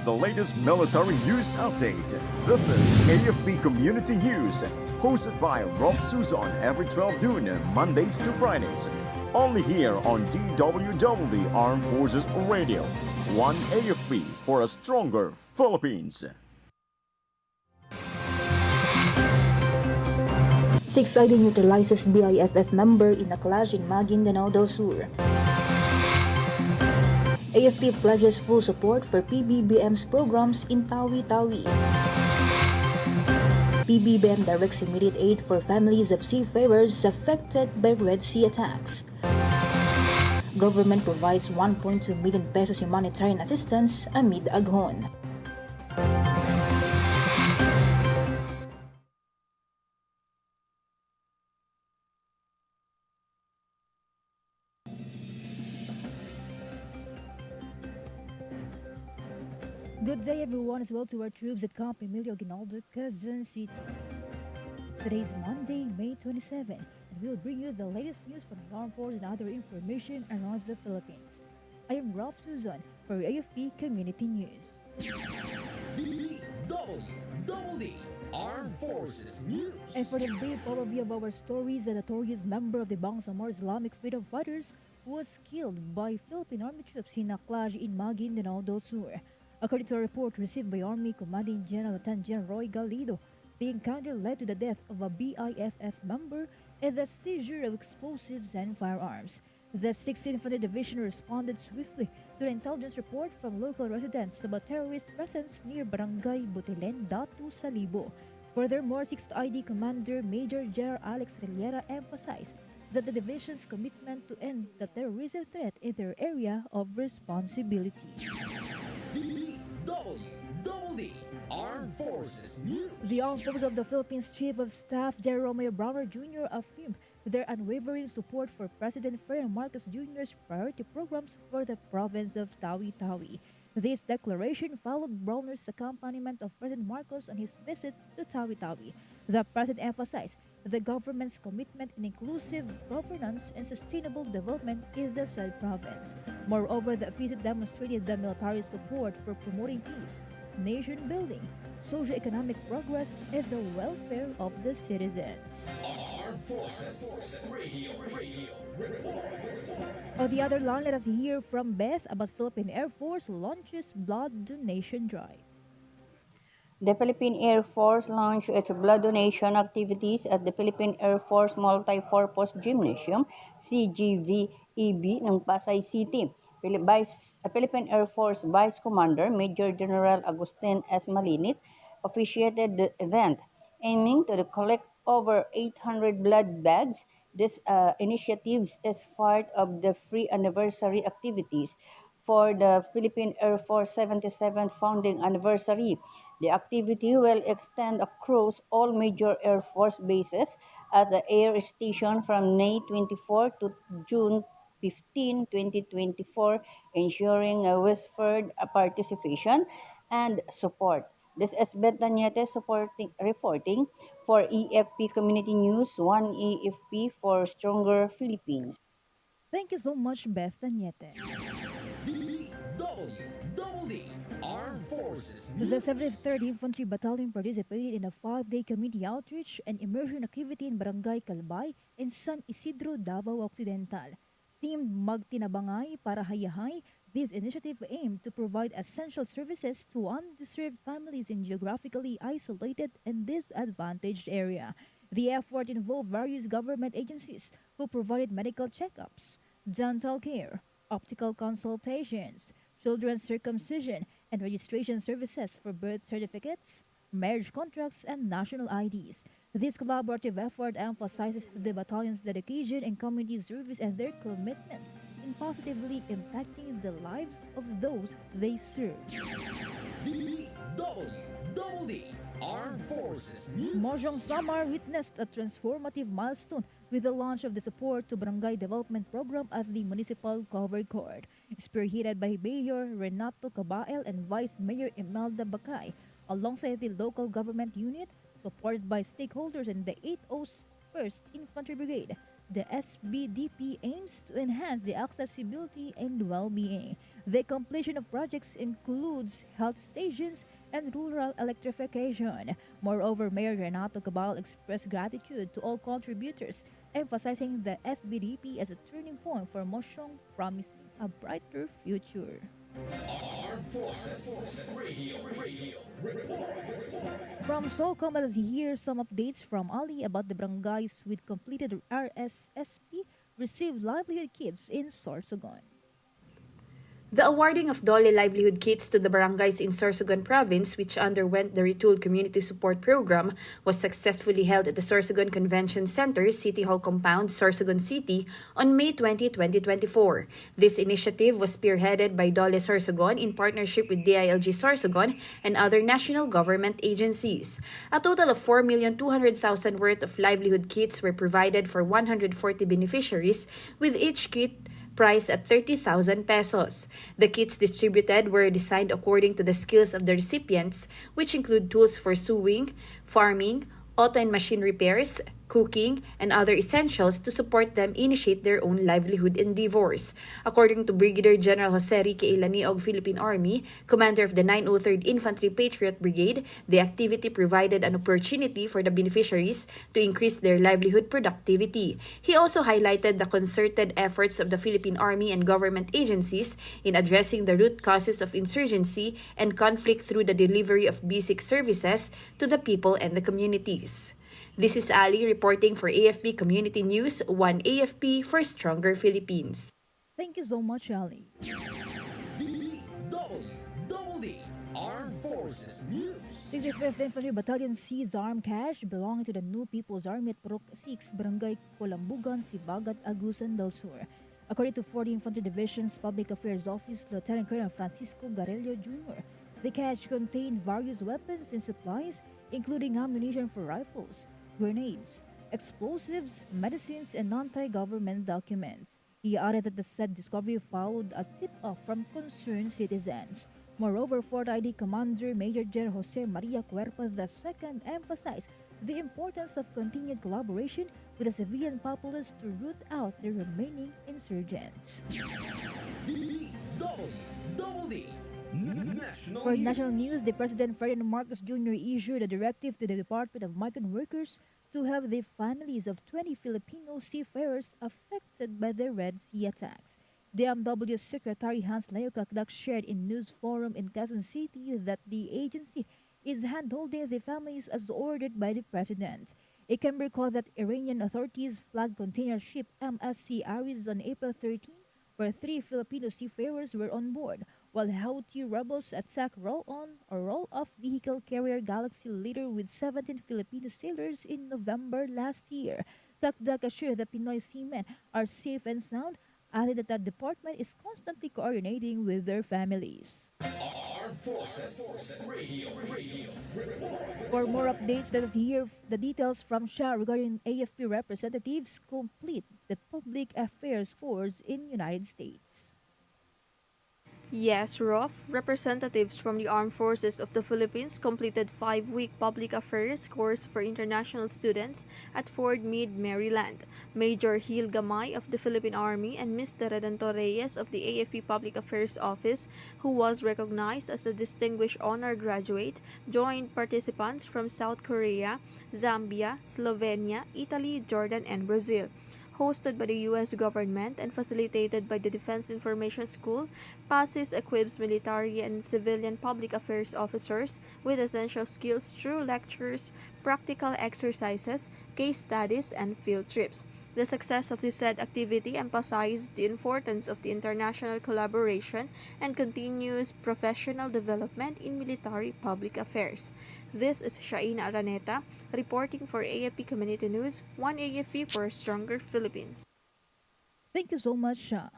the latest military news update. This is AFP Community News, hosted by Rofh Suzon every 12 noon, Mondays to Fridays. Only here on DWDD Armed Forces Radio. One AFP for a stronger Philippines. 6 ID neutralizes BIFF member in a clash in Maguindanao del Sur. AFP pledges full support for PBBM's programs in Tawi-Tawi. PBBM directs immediate aid for families of seafarers affected by Red Sea attacks. Government provides 1.2 million pesos humanitarian assistance amid aghon. Good day everyone, as well to our troops at Camp Emilio Ginaldo, Quezon City. Today is Monday, May 27, and we'll bring you the latest news from the armed forces and other information around the Philippines. I am Rofh Suzon for AFP Community News. DWDD Armed Forces News. And for the brief overview of our stories, a notorious member of the Bangsamoro Islamic Freedom Fighters was killed by Philippine Army troops in a clash in Maguindanao del Sur. According to a report received by Army Commanding General Lieutenant General Roy Galido, the encounter led to the death of a BIFF member and the seizure of explosives and firearms. The 6th Infantry Division responded swiftly to the intelligence report from local residents about terrorist presence near Barangay Butilen, Datu, Salibo. Furthermore, 6th ID Commander Major General Alex Reliera emphasized that the division's commitment to end the terrorism threat in their area of responsibility. DWDD Armed Forces News. The Armed Forces of the Philippines Chief of Staff General Romeo Browner Jr. affirmed their unwavering support for President Ferdinand Marcos Jr.'s priority programs for the province of Tawi-Tawi. This declaration followed Browner's accompaniment of President Marcos on his visit to Tawi-Tawi. The President emphasized the government's commitment in inclusive governance and sustainable development in the said province. Moreover, the visit demonstrated the military support for promoting peace, nation building, socio-economic progress, and the welfare of the citizens. Armed Forces Radio. On the other line, let us hear from Beth about Philippine Air Force launches blood donation drive. The Philippine Air Force launched its blood donation activities at the Philippine Air Force Multipurpose Gymnasium, CGVEB, ng Pasay City. Philippine Air Force Vice Commander Major General Agustin S. Malinit officiated the event, aiming to collect over 800 blood bags. This initiative is part of the free anniversary activities for the Philippine Air Force 77th founding anniversary. The activity will extend across all major Air Force bases at the air station from May 24 to June 15, 2024, ensuring a widespread participation and support. This is Beth Daniete reporting for AFP Community News, 1 AFP for Stronger Philippines. Thank you so much, Beth Daniete. DWDD Armed Forces The News. 73rd Infantry Battalion participated in a 5-day community outreach and immersion activity in Barangay Calbay in San Isidro, Davao Occidental. Themed Magtinabangay para Hayahay, this initiative aimed to provide essential services to undeserved families in geographically isolated and disadvantaged area. The effort involved various government agencies who provided medical checkups, dental care, optical consultations, children's circumcision, and registration services for birth certificates, marriage contracts, and national IDs. This collaborative effort emphasizes the battalion's dedication and community service and their commitment in positively impacting the lives of those they serve. DWDD Armed Forces News. Mojong Samar witnessed a transformative milestone with the launch of the Support to Barangay Development Program at the Municipal Covered Court. Spearheaded by Mayor Renato Cabael and Vice Mayor Imelda Bacay, alongside the local government unit, supported by stakeholders in the 801st Infantry Brigade, the SBDP aims to enhance the accessibility and well-being. The completion of projects includes health stations and rural electrification. Moreover, Mayor Renato Cabal expressed gratitude to all contributors, emphasizing the SBDP as a turning point for Mosyong, promising a brighter future. Armed Forces Radio. From SOCOM, let us hear some updates from Ali about the barangays with completed RSSP received livelihood kits in Sorsogon. The awarding of Dole livelihood kits to the barangays in Sorsogon province, which underwent the retooled community support program, was successfully held at the Sorsogon Convention Center, City Hall Compound, Sorsogon City on May 20, 2024. This initiative was spearheaded by Dole Sorsogon in partnership with DILG Sorsogon and other national government agencies. A total of 4,200,000 worth of livelihood kits were provided for 140 beneficiaries, with each kit priced at 30,000 pesos. The kits distributed were designed according to the skills of the recipients, which include tools for sewing, farming, auto and machine repairs, cooking, and other essentials to support them initiate their own livelihood endeavors. According to Brigadier General Jose Rique Ilaniog, Philippine Army, commander of the 903rd Infantry Patriot Brigade, the activity provided an opportunity for the beneficiaries to increase their livelihood productivity. He also highlighted the concerted efforts of the Philippine Army and government agencies in addressing the root causes of insurgency and conflict through the delivery of basic services to the people and the communities. This is Ali reporting for AFP Community News, One AFP for Stronger Philippines. Thank you so much, Ali. DWDD Armed Forces News. 65th Infantry Battalion seized armed cash belonging to the New People's Army at Purok 6, Barangay Colambugan, Sibagat, Agusan del Sur. According to 40 Infantry Division's Public Affairs Office, Lieutenant Colonel Francisco Garello Jr., the cache contained various weapons and supplies, including ammunition for rifles, grenades, explosives, medicines, and anti-government documents. He added that the said discovery followed a tip-off from concerned citizens. Moreover, Fort ID Commander Major General Jose Maria Cuerpa II emphasized the importance of continued collaboration with the civilian populace to root out the remaining insurgents. DWDD For national news, the President Ferdinand Marcos Jr. issued a directive to the Department of Migrant Workers to have the families of 20 Filipino seafarers affected by the Red Sea attacks. DMW Secretary Hans Leo Kakdak shared in News Forum in Quezon City that the agency is handholding the families as ordered by the President. It can be recalled that Iranian authorities flagged container ship MSC Aris on April 13, where 3 Filipino seafarers were on board, while Houthi rebels attacked roll-on or roll-off vehicle carrier Galaxy later with 17 Filipino sailors in November last year. Kakdak assured that Pinoy seamen are safe and sound, added that the department is constantly coordinating with their families. Armed Forces Radio. For more updates, let us hear the details from Shah regarding AFP representatives complete the public affairs course in United States. Yes, Rofh, representatives from the Armed Forces of the Philippines completed 5-week public affairs course for international students at Fort Meade, Maryland. Major Hil Gamay of the Philippine Army and Mr. Redentor Reyes of the AFP Public Affairs Office, who was recognized as a distinguished honor graduate, joined participants from South Korea, Zambia, Slovenia, Italy, Jordan, and Brazil. Hosted by the U.S. government and facilitated by the Defense Information School, PASIS equips military and civilian public affairs officers with essential skills through lectures, practical exercises, case studies, and field trips. The success of this said activity emphasized the importance of the international collaboration and continuous professional development in military public affairs. This is Shaina Araneta reporting for AFP Community News, One AFP for a Stronger Philippines. Thank you so much, Shah.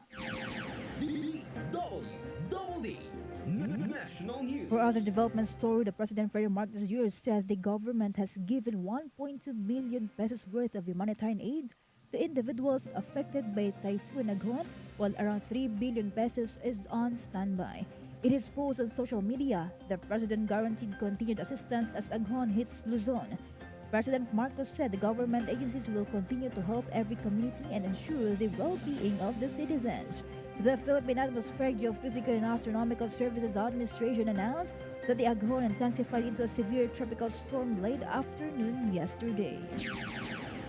DWDD National News. For other development story, the President Ferdinand Marcos Jr. said the government has given 1.2 million pesos worth of humanitarian aid to individuals affected by Typhoon Aghon, while around 3 billion pesos is on standby. In his post on social media, the President guaranteed continued assistance as Aghon hits Luzon. President Marcos said the government agencies will continue to help every community and ensure the well-being of the citizens. The Philippine Atmospheric, Geophysical and Astronomical Services Administration announced that the Aghon intensified into a severe tropical storm late afternoon yesterday.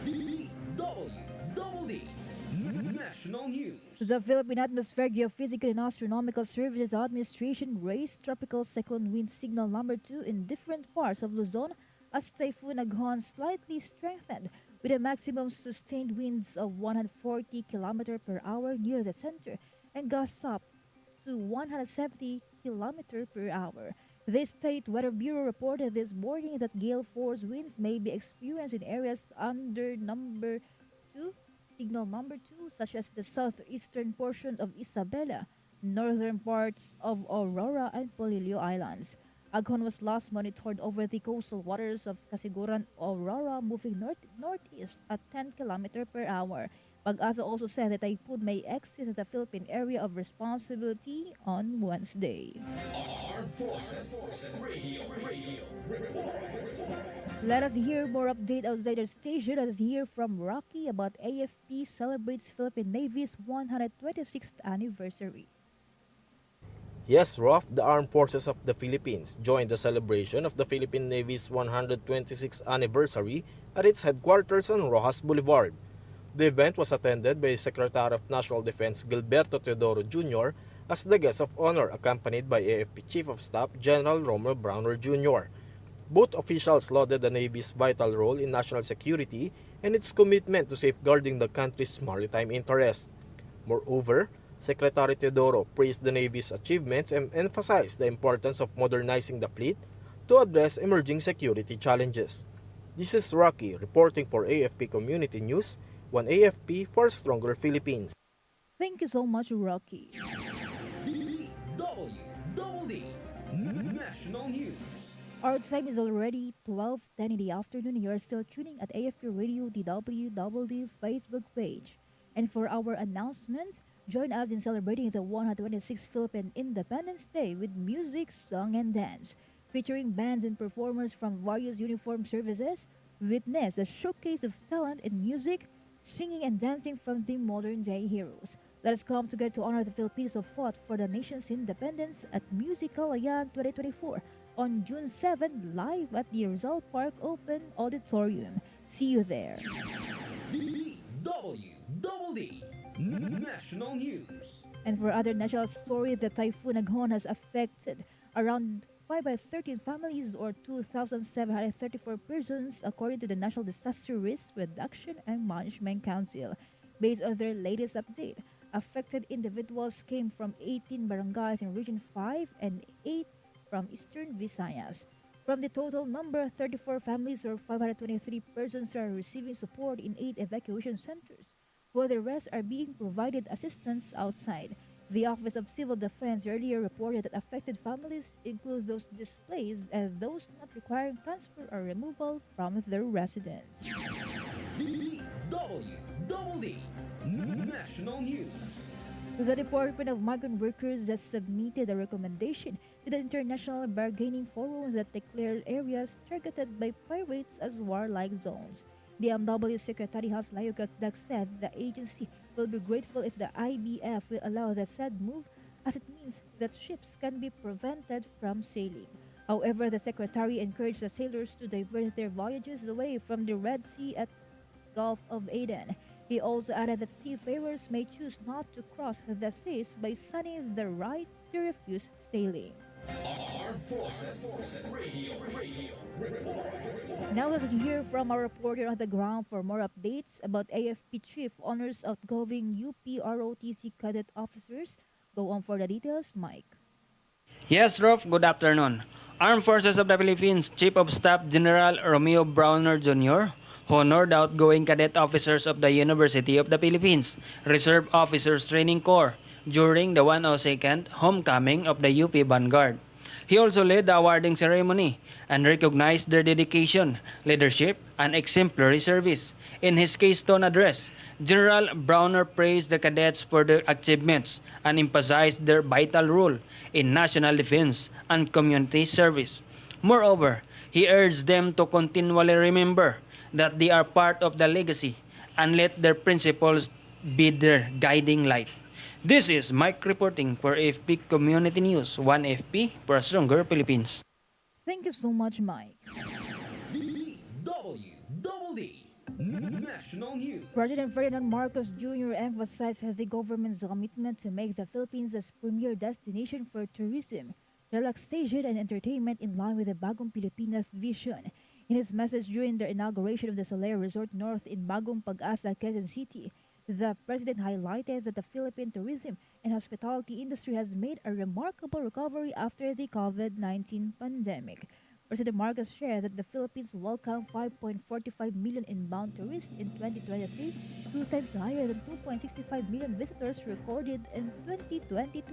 DWDD National News. The Philippine Atmospheric, Geophysical and Astronomical Services Administration raised tropical cyclone wind signal number 2 in different parts of Luzon as Typhoon Aghon slightly strengthened with a maximum sustained winds of 140 km per hour near the center and gusts up to 170 km per hour. The State Weather Bureau reported this morning that gale force winds may be experienced in areas under number 2, signal number 2, such as the southeastern portion of Isabela, northern parts of Aurora and Polillo Islands. Aghon was last monitored over the coastal waters of Casiguran, Aurora, moving northeast at 10 km per hour. Pag-asa also said that typhoon may exit the Philippine area of responsibility on Wednesday. Armed Forces Radio Report. Let us hear more update outside our station. Let us hear from Rocky about AFP celebrates Philippine Navy's 126th anniversary. Yes, Rofh, the Armed Forces of the Philippines joined the celebration of the Philippine Navy's 126th anniversary at its headquarters on Rojas Boulevard. The event was attended by Secretary of National Defense Gilberto Teodoro Jr. as the guest of honor, accompanied by AFP Chief of Staff General Romeo Browner Jr. Both officials lauded the Navy's vital role in national security and its commitment to safeguarding the country's maritime interests. Moreover, Secretary Teodoro praised the Navy's achievements and emphasized the importance of modernizing the fleet to address emerging security challenges. This is Rocky reporting for AFP Community News, one AFP for Stronger Philippines. Thank you so much, Rocky. DWDD National News. Our time is already 12:10 in the afternoon. You are still tuning at AFP Radio DWDD Facebook page. And for our announcement, join us in celebrating the 126th Philippine Independence Day with music, song, and dance. Featuring bands and performers from various uniformed services, witness a showcase of talent in music, singing, and dancing from the modern-day heroes. Let us come together to honor the Filipinos who fought for the nation's independence at Musical Ayan 2024 on June 7 live at the Rizal Park Open Auditorium. See you there. DWDD National News. And for other national story, the Typhoon Aghon has affected around 5 by 13 families or 2,734 persons according to the National Disaster Risk Reduction and Management Council. Based on their latest update, affected individuals came from 18 barangays in Region 5 and 8 from Eastern Visayas. From the total number, 34 families or 523 persons are receiving support in 8 evacuation centers, while the rest are being provided assistance outside. The Office of Civil Defense earlier reported that affected families include those displaced and those not requiring transfer or removal from their residence. DWDD National News. The Department of Migrant Workers has submitted a recommendation to the International Bargaining Forum that declared areas targeted by pirates as warlike zones. The MW Secretary House Layo Gagdag said the agency will be grateful if the IBF will allow the said move, as it means that ships can be prevented from sailing. However, the Secretary encouraged the sailors to divert their voyages away from the Red Sea at Gulf of Aden. He also added that seafarers may choose not to cross the seas by signing the right to refuse sailing. Armed Forces Radio Report. Now let's hear from our reporter on the ground for more updates about AFP Chief Honors outgoing UPROTC cadet officers. Go on for the details, Mike. Yes, Rofh, good afternoon. Armed Forces of the Philippines Chief of Staff General Romeo Browner Jr. honored outgoing cadet officers of the University of the Philippines Reserve Officers Training Corps during the 102nd Homecoming of the UP Vanguard. He also led the awarding ceremony and recognized their dedication, leadership, and exemplary service. In his Keystone address, General Browner praised the cadets for their achievements and emphasized their vital role in national defense and community service. Moreover, he urged them to continually remember that they are part of the legacy and let their principles be their guiding light. This is Mike reporting for AFP Community News, 1FP for a stronger Philippines. Thank you so much, Mike. DWDD National News. President Ferdinand Marcos Jr. emphasized the government's commitment to make the Philippines as premier destination for tourism, relaxation, and entertainment in line with the Bagong Pilipinas vision. In his message during the inauguration of the Soler Resort North in Bagong Pag-asa, Quezon City, the president highlighted that the Philippine tourism and hospitality industry has made a remarkable recovery after the COVID-19 pandemic. President Marcos shared that the Philippines welcomed 5.45 million inbound tourists in 2023, two times higher than 2.65 million visitors recorded in 2022.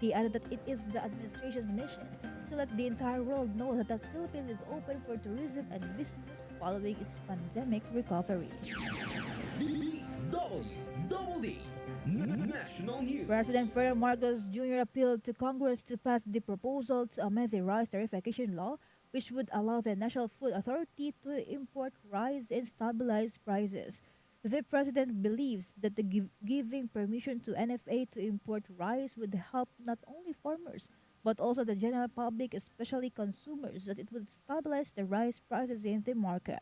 He added that it is the administration's mission to let the entire world know that the Philippines is open for tourism and business following its pandemic recovery. DWDD National News. President Ferdinand Marcos Jr. appealed to Congress to pass the proposal to amend the rice tariffication law, which would allow the National Food Authority to import rice and stabilize prices. The president believes that giving permission to NFA to import rice would help not only farmers but also the general public, especially consumers, that it would stabilize the rice prices in the market.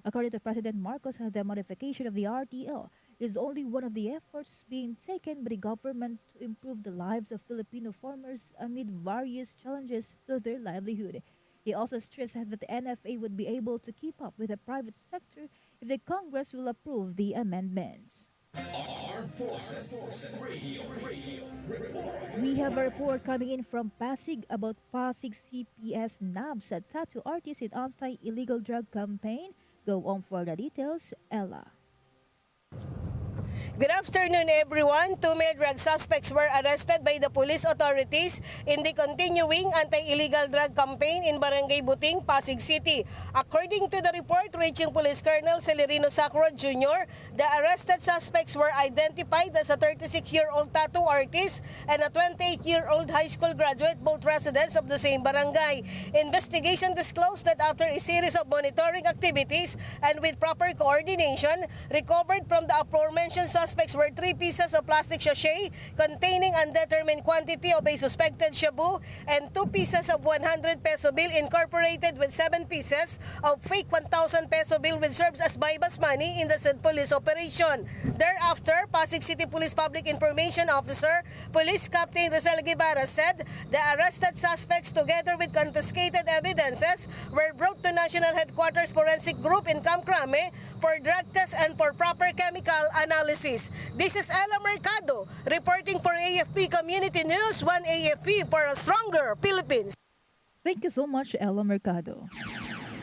According to President Marcos, the modification of the RTL is only one of the efforts being taken by the government to improve the lives of Filipino farmers amid various challenges to their livelihood. He also stressed that the NFA would be able to keep up with the private sector if the Congress will approve the amendments. Armed Forces Radio Report. We have a report coming in from Pasig about Pasig CPS nabs a tattoo artist in anti-illegal drug campaign. Go on for the details, Ella. Good afternoon, everyone. Two male drug suspects were arrested by the police authorities in the continuing anti-illegal drug campaign in Barangay Buting, Pasig City. According to the report reaching Police Colonel Celerino Sacro Jr., the arrested suspects were identified as a 36-year-old tattoo artist and a 28-year-old high school graduate, both residents of the same barangay. Investigation disclosed that after a series of monitoring activities and with proper coordination, recovered from the aforementioned suspects were 3 pieces of plastic sachet containing undetermined quantity of a suspected shabu and 2 pieces of 100 peso bill incorporated with 7 pieces of fake 1,000 peso bill which serves as bypass money in the said police operation. Thereafter, Pasig City Police Public Information Officer, Police Captain Rizal Guevara said the arrested suspects together with confiscated evidences were brought to National Headquarters Forensic Group in Camp Crame for drug test and for proper chemical analysis. This is Ella Mercado reporting for AFP Community News, 1 AFP for a stronger Philippines. Thank you so much, Ella Mercado.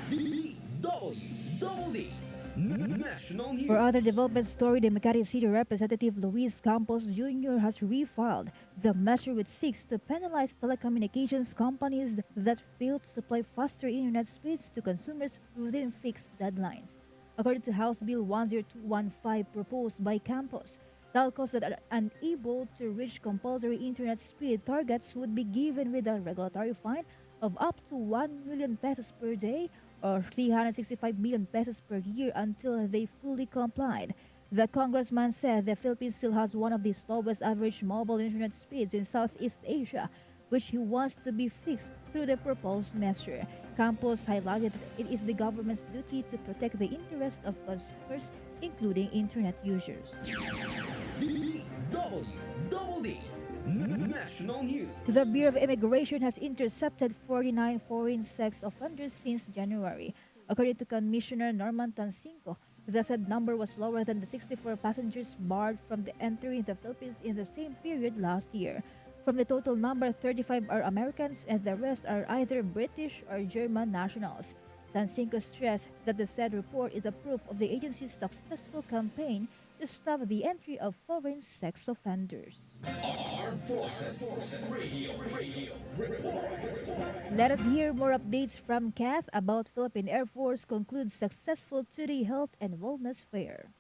DWDD National News. For other development story, the Makati City Representative Luis Campos Jr. has refiled the measure which seeks to penalize telecommunications companies that fail to supply faster internet speeds to consumers within fixed deadlines. According to House Bill 10215 proposed by Campos, telcos that are unable to reach compulsory internet speed targets would be given with a regulatory fine of up to 1 million pesos per day or 365 million pesos per year until they fully complied. The congressman said the Philippines still has one of the slowest average mobile internet speeds in Southeast Asia, which he wants to be fixed through the proposed measure. Campos highlighted that it is the government's duty to protect the interests of consumers, including internet users. DWDD National News. The Bureau of Immigration has intercepted 49 foreign sex offenders since January. According to Commissioner Norman Tancinco, the said number was lower than the 64 passengers barred from entering the Philippines in the same period last year. From the total number, 35 are Americans and the rest are either British or German nationals. Tancinco stressed that the said report is a proof of the agency's successful campaign to stop the entry of foreign sex offenders. Armed Forces Radio Report. Let us hear more updates from Kath about Philippine Air Force concludes successful 2-day health and wellness fair.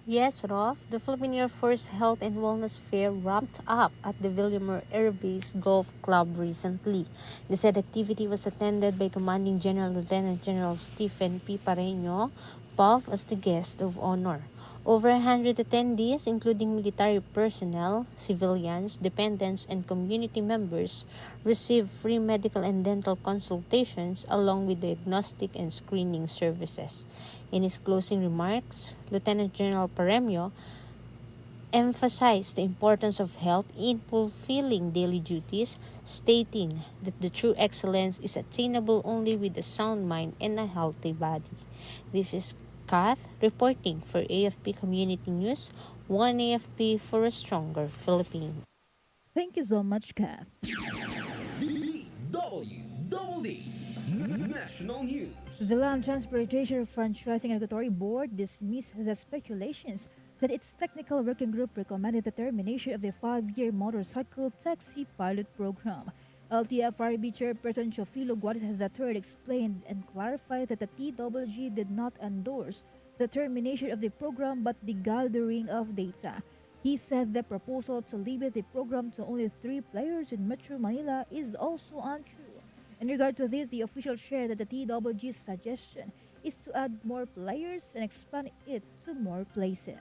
Yes, Rofh, the Philippine Air Force Health and Wellness Fair wrapped up at the Villamor Air Base Golf Club recently. The said activity was attended by Commanding General Lieutenant General Stephen P. Pareño, POF, as the guest of honor. Over 100 attendees, including military personnel, civilians, dependents, and community members, received free medical and dental consultations along with diagnostic and screening services. In his closing remarks, Lieutenant General Paremio emphasized the importance of health in fulfilling daily duties, stating that the true excellence is attainable only with a sound mind and a healthy body. This is Kath reporting for AFP Community News, one AFP for a stronger Philippines. Thank you so much, Kath. DWDD National News. The Land Transportation Franchising Regulatory Board dismissed the speculations that its technical working group recommended the termination of the 5-year motorcycle taxi pilot program. LTFRB Chairperson Chofilo Guares III explained and clarified that the TWG did not endorse the termination of the program but the gathering of data. He said the proposal to limit the program to only 3 players in Metro Manila is also untrue. In regard to this, the official shared that the TWG's suggestion is to add more players and expand it to more places.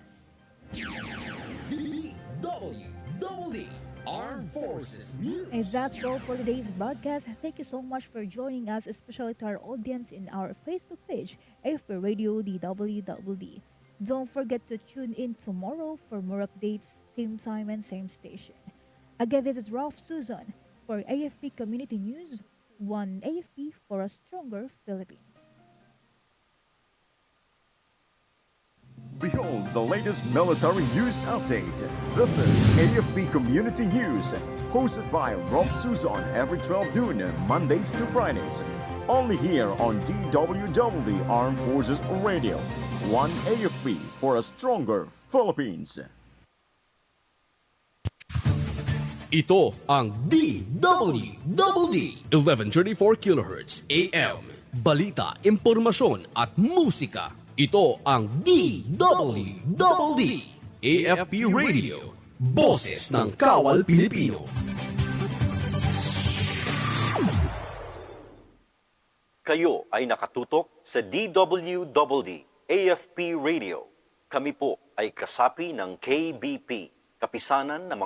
DWDD Armed Forces News. And that's all for today's broadcast. Thank you so much for joining us, especially to our audience in our Facebook page, AFP Radio DWDD. Don't forget to tune in tomorrow for more updates, same time and same station. Again, this is Rofh Suzon for AFP Community News, one AFP for a stronger Philippines. Behold the latest military news update. This is AFP Community News, hosted by Rofh Suzon every 12 noon, Mondays to Fridays. Only here on DWDD Armed Forces Radio. One AFP for a stronger Philippines. Ito ang DWDD 1134 kHz AM. Balita, impormasyon at musika. Ito ang DWDD AFP Radio. Boses ng Kawal Pilipino. Kayo ay nakatutok sa DWDD AFP Radio. Kami po ay kasapi ng KBP, Kapisanan ng mga